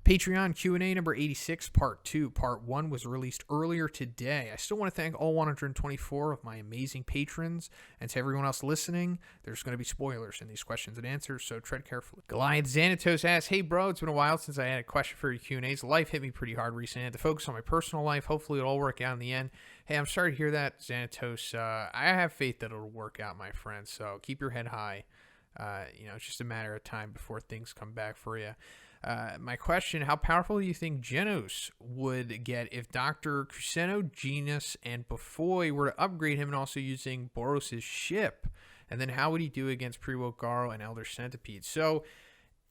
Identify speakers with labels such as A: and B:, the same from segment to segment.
A: Patreon Q&A number 86, part 2. Part 1 was released earlier today. I still want to thank all 124 of my amazing patrons, and to everyone else listening, there's going to be spoilers in these questions and answers, so tread carefully. Goliath Xanatos asks, hey bro, it's been a while since I had a question for your Q&As. Life hit me pretty hard recently. I had to focus on my personal life. Hopefully it'll all work out in the end. Hey, I'm sorry to hear that, Xanatos. I have faith that it'll work out, my friend, so keep your head high. It's just a matter of time before things come back for you. My question, how powerful do you think Genos would get if Dr. Kuseno, Genus, and Bufoy were to upgrade him and also using Boros' ship? And then how would he do against Pre-Woke Garo and Elder Centipede? So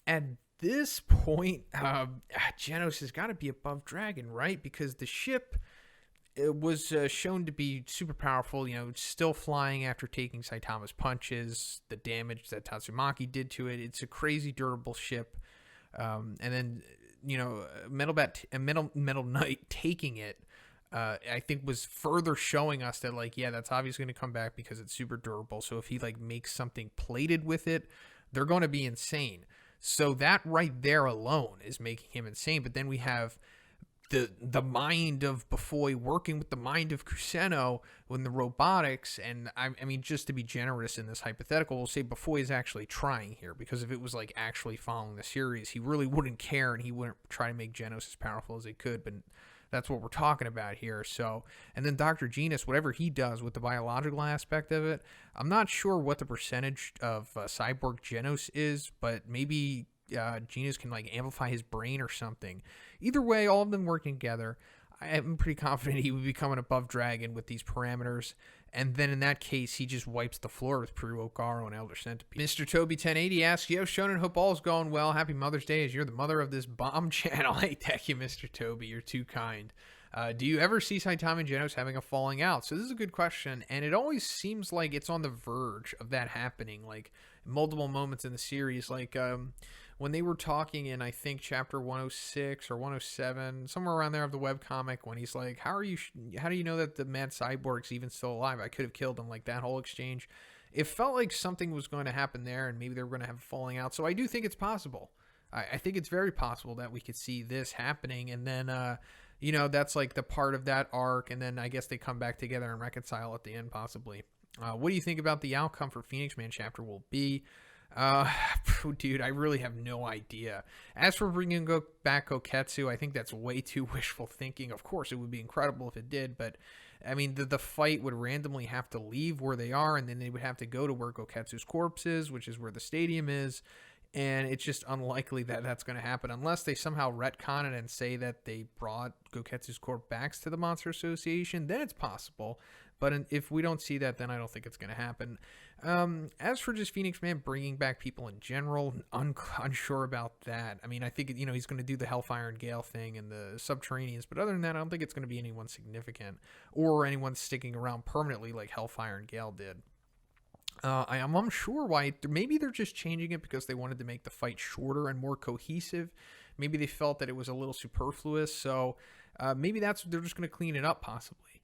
A: at this point, Genos has got to be above Dragon, right? Because the ship was shown to be super powerful, still flying after taking Saitama's punches, the damage that Tatsumaki did to it. It's a crazy durable ship. And then, Metal Knight taking it, I think was further showing us that, that's obviously going to come back because it's super durable. So if he, makes something plated with it, they're going to be insane. So that right there alone is making him insane. But then we have the mind of Bufoy working with the mind of Kuseno in the robotics, and I mean, just to be generous in this hypothetical, we'll say Bufoy is actually trying here, because if it was actually following the series, he really wouldn't care and he wouldn't try to make Genos as powerful as he could, but that's what we're talking about here. So, and then Dr. Genus, whatever he does with the biological aspect of it, I'm not sure what the percentage of cyborg Genos is, but maybe Genus can amplify his brain or something. Either way, all of them working together, I'm pretty confident he would become an above Dragon with these parameters, and then in that case he just wipes the floor with Pre-Woke Garo and Elder Centipede. Mr. Toby 1080 asks, yo Shonen, hope all's going well. Happy Mother's Day, as you're the mother of this bomb channel. Hey, thank you, Mr. Toby, you're too kind. Do you ever see Saitama and Genos having a falling out? So this is a good question, and it always seems like it's on the verge of that happening, multiple moments in the series, when they were talking in, I think, chapter 106 or 107, somewhere around there of the webcomic, when he's like, how do you know that the mad cyborg's even still alive? I could have killed him, that whole exchange. It felt like something was going to happen there, and maybe they were going to have a falling out. So I do think it's possible. I think it's very possible that we could see this happening, and then, that's the part of that arc, and then I guess they come back together and reconcile at the end, possibly. What do you think about the outcome for Phoenix Man chapter will be? Dude, I really have no idea. As for bringing back Koketsu, I think that's way too wishful thinking. Of course, it would be incredible if it did, but I mean, the fight would randomly have to leave where they are, and then they would have to go to where Koketsu's corpse is, which is where the stadium is, and it's just unlikely that that's going to happen unless they somehow retcon it and say that they brought Koketsu's corpse back to the Monster Association. Then it's possible. But if we don't see that, then I don't think it's going to happen. As for just Phoenix Man bringing back people in general, unsure about that. I mean, I think, he's going to do the Hellfire and Gale thing and the Subterraneans. But other than that, I don't think it's going to be anyone significant or anyone sticking around permanently like Hellfire and Gale did. I am unsure why. Maybe they're just changing it because they wanted to make the fight shorter and more cohesive. Maybe they felt that it was a little superfluous. So maybe they're just going to clean it up, possibly.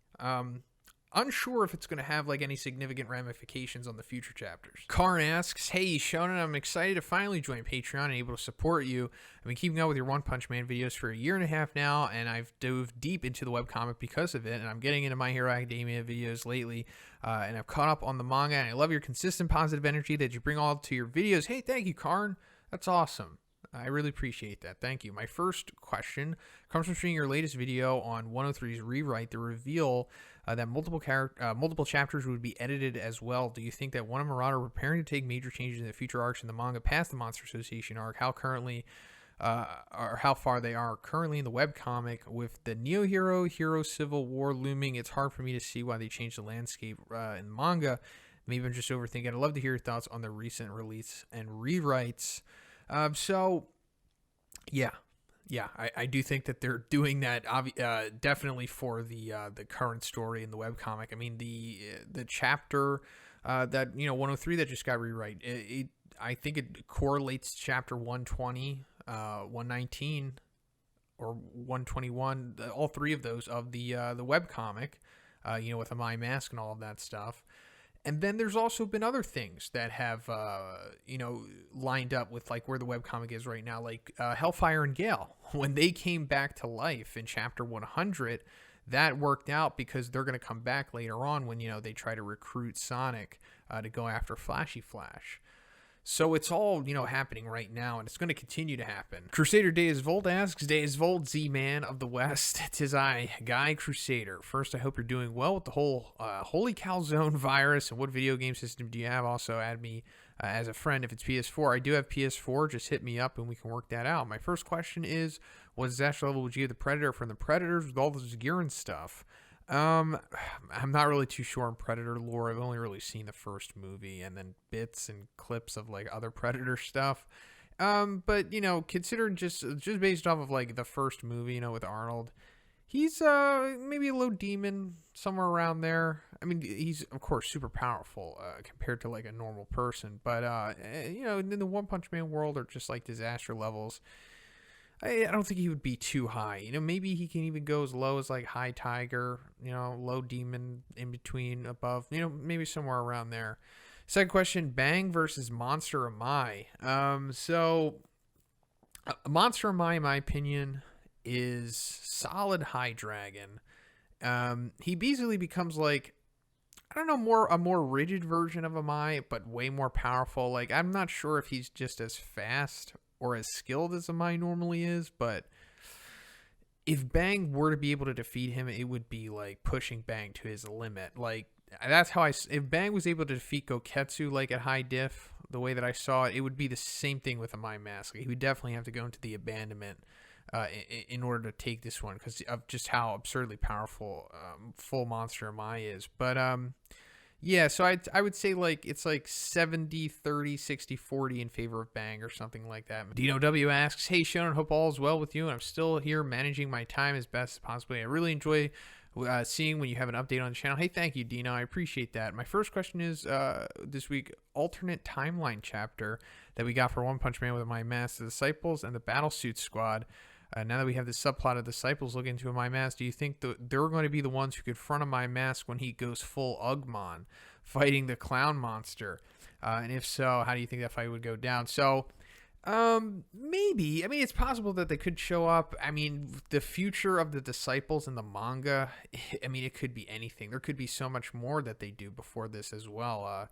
A: Unsure if it's going to have any significant ramifications on the future chapters. Karn asks, hey Shonen, I'm excited to finally join Patreon and able to support you. I've been keeping up with your One Punch Man videos for a year and a half now, and I've dove deep into the webcomic because of it, and I'm getting into My Hero Academia videos lately, and I've caught up on the manga, and I love your consistent positive energy that you bring all to your videos. Hey, thank you, Karn. That's awesome. I really appreciate that. Thank you. My first question comes from seeing your latest video on 103's rewrite, the reveal that multiple chapters would be edited as well. Do you think that One and Marauder are preparing to take major changes in the future arcs in the manga past the Monster Association arc? How far they are currently in the webcomic with the Neo Hero Civil War looming? It's hard for me to see why they changed the landscape in the manga. Maybe I'm just overthinking. I'd love to hear your thoughts on the recent release and rewrites. I do think that they're doing that definitely for the current story in the webcomic. I mean, the chapter that 103 that just got rewrite. I think it correlates chapter 120, 119, or 121. All three of those of the webcomic, with a My Mask and all of that stuff. And then there's also been other things that have, lined up with like where the webcomic is right now, like Hellfire and Gale. When they came back to life in chapter 100, that worked out because they're going to come back later on when, they try to recruit Sonic to go after Flashy Flash. So it's all, happening right now, and it's going to continue to happen. Crusader Deus Vult asks, Deus Vult, Z-Man of the West, tis I, Guy Crusader. First, I hope you're doing well with the whole Holy Calzone virus, and what video game system do you have? Also, add me as a friend if it's PS4. I do have PS4. Just hit me up, and we can work that out. My first question is, what disaster level would you give the Predator from the Predators with all this gear and stuff? I'm not really too sure on Predator lore. I've only really seen the first movie and then bits and clips of like other Predator stuff. But considering just based off of like the first movie, with Arnold, he's maybe a low demon somewhere around there. I mean, he's of course super powerful compared to like a normal person, but in the One Punch Man world or just like disaster levels, I don't think he would be too high. Maybe he can even go as low as like High Tiger, low demon in between, above, maybe somewhere around there. Second question, Bang versus Monster Amai. Monster Amai, in my opinion, is solid high dragon. He basically becomes like, I don't know, a more rigid version of Amai, but way more powerful. Like, I'm not sure if he's just as fast or as skilled as Amai normally is, but if Bang were to be able to defeat him, it would be like pushing Bang to his limit. Like, that's how if Bang was able to defeat Goketsu like at high diff, the way that I saw it, it would be the same thing with Amai Mask. Like, he would definitely have to go into the abandonment in order to take this one because of just how absurdly powerful full monster Amai is. But yeah, so I would say like it's like 70, 30, 60, 40 in favor of Bang or something like that. Dino W asks, hey Shonen, hope all is well with you, and I'm still here managing my time as best as possibly. I really enjoy seeing when you have an update on the channel. Hey, thank you, Dino. I appreciate that. My first question is this week, alternate timeline chapter that we got for One Punch Man with My Master Disciples and the Battlesuit Squad. Now that we have the subplot of Disciples looking into My Mask, do you think they're going to be the ones who confront My Mask when he goes full Ugmon, fighting the clown monster? And if so, how do you think that fight would go down? So, maybe. I mean, it's possible that they could show up. I mean, the future of the Disciples in the manga, I mean, it could be anything. There could be so much more that they do before this as well.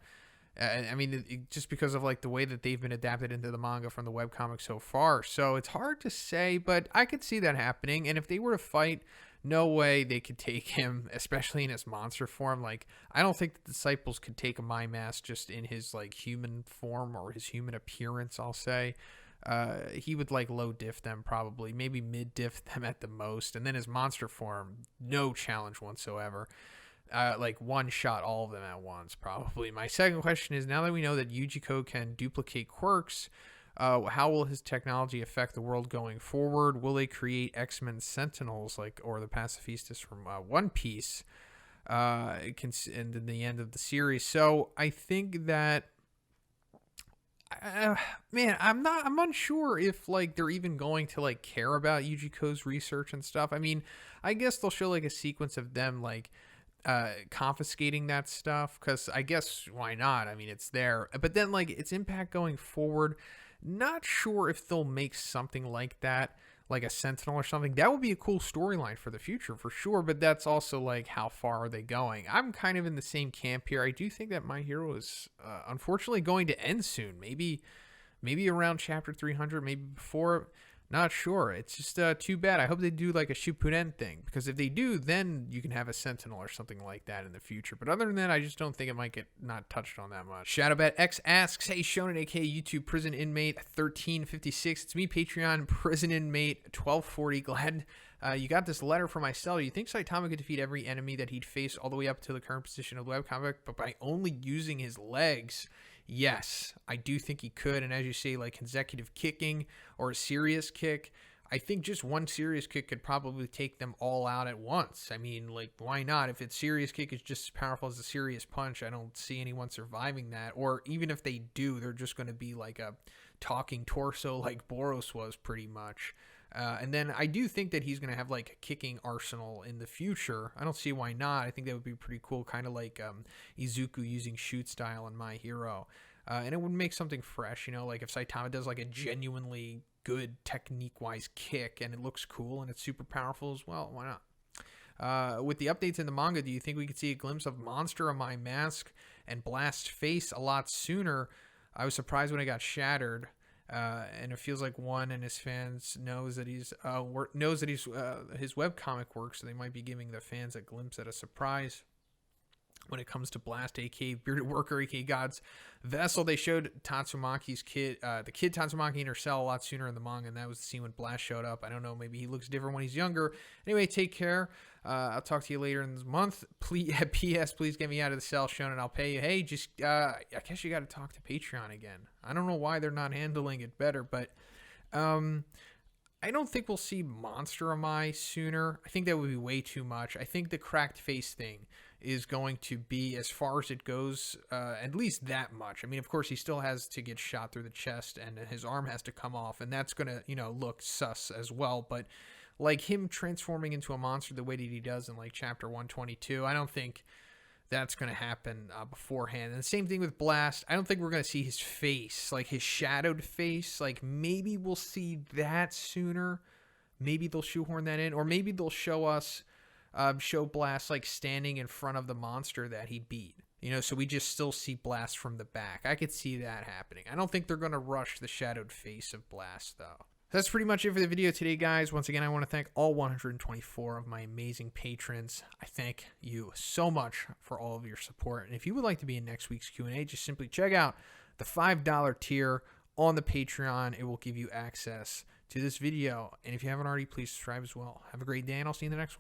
A: I mean, just because of like the way that they've been adapted into the manga from the webcomic so far. So it's hard to say, but I could see that happening. And if they were to fight, no way they could take him, especially in his monster form. Like, I don't think the Disciples could take a My Mask just in his like human form or his human appearance, I'll say. He would like low diff them probably, maybe mid diff them at the most. And then his monster form, no challenge whatsoever. Like one shot all of them at once, probably. My second question is, now that we know that Yujiko can duplicate quirks, how will his technology affect the world going forward? Will they create X-Men Sentinels, or the Pacifistas from One Piece, in the end of the series? So I think that, I'm unsure if like they're even going to like care about Yujiko's research and stuff. I mean, I guess they'll show like a sequence of them like confiscating that stuff, because I guess why not? I mean, it's there, but then like its impact going forward, not sure if they'll make something like that, like a Sentinel or something. That would be a cool storyline for the future for sure, but that's also like, how far are they going? I'm kind of in the same camp here. I do think that My Hero is unfortunately going to end soon, maybe around chapter 300, maybe before. Not sure. It's just too bad. I hope they do like a Shippuden thing, because if they do, then you can have a Sentinel or something like that in the future. But other than that, I just don't think it might get not touched on that much. ShadowBatX asks, hey Shonen, aka YouTube prison inmate 1356. It's me, Patreon prison inmate 1240. Glad you got this letter from my cell. Do you think Saitama could defeat every enemy that he'd face all the way up to the current position of the webcomic, but by only using his legs? Yes, I do think he could. And as you say, like consecutive kicking or a serious kick, I think just one serious kick could probably take them all out at once. I mean, like, why not? If its serious kick is just as powerful as a serious punch, I don't see anyone surviving that. Or even if they do, they're just going to be like a talking torso like Boros was pretty much. And then I do think that he's going to have like a kicking arsenal in the future. I don't see why not. I think that would be pretty cool, kind of like Izuku using shoot style in My Hero. And it would make something fresh, you know, like if Saitama does like a genuinely good technique-wise kick and it looks cool and it's super powerful as well, why not? With the updates in the manga, do you think we could see a glimpse of Monster of My Mask and Blast Face a lot sooner? I was surprised when it got shattered. And it feels like one and his fans knows that his webcomic works, so they might be giving the fans a glimpse at a surprise. When it comes to Blast, aka Bearded Worker, aka God's Vessel, they showed Tatsumaki's kid, the kid Tatsumaki in her cell a lot sooner in the manga, and that was the scene when Blast showed up. I don't know, maybe he looks different when he's younger. Anyway, take care. I'll talk to you later in this month. Please, P.S. Please get me out of the cell, Sean, and I'll pay you. Hey, just I guess you got to talk to Patreon again. I don't know why they're not handling it better, but I don't think we'll see Monster of My sooner. I think that would be way too much. I think the cracked face thing is going to be, as far as it goes, at least that much. I mean, of course, he still has to get shot through the chest and his arm has to come off, and that's going to, you know, look sus as well. But like him transforming into a monster the way that he does in like chapter 122, I don't think that's going to happen beforehand. And the same thing with Blast. I don't think we're going to see his face, like his shadowed face. Like maybe we'll see that sooner. Maybe they'll shoehorn that in, or maybe they'll show us, show Blast like standing in front of the monster that he beat. You know, so we just still see Blast from the back. I could see that happening. I don't think they're going to rush the shadowed face of Blast, though. That's pretty much it for the video today, guys. Once again, I want to thank all 124 of my amazing patrons. I thank you so much for all of your support. And if you would like to be in next week's Q&A, just simply check out the $5 tier on the Patreon. It will give you access to this video. And if you haven't already, please subscribe as well. Have a great day, and I'll see you in the next one.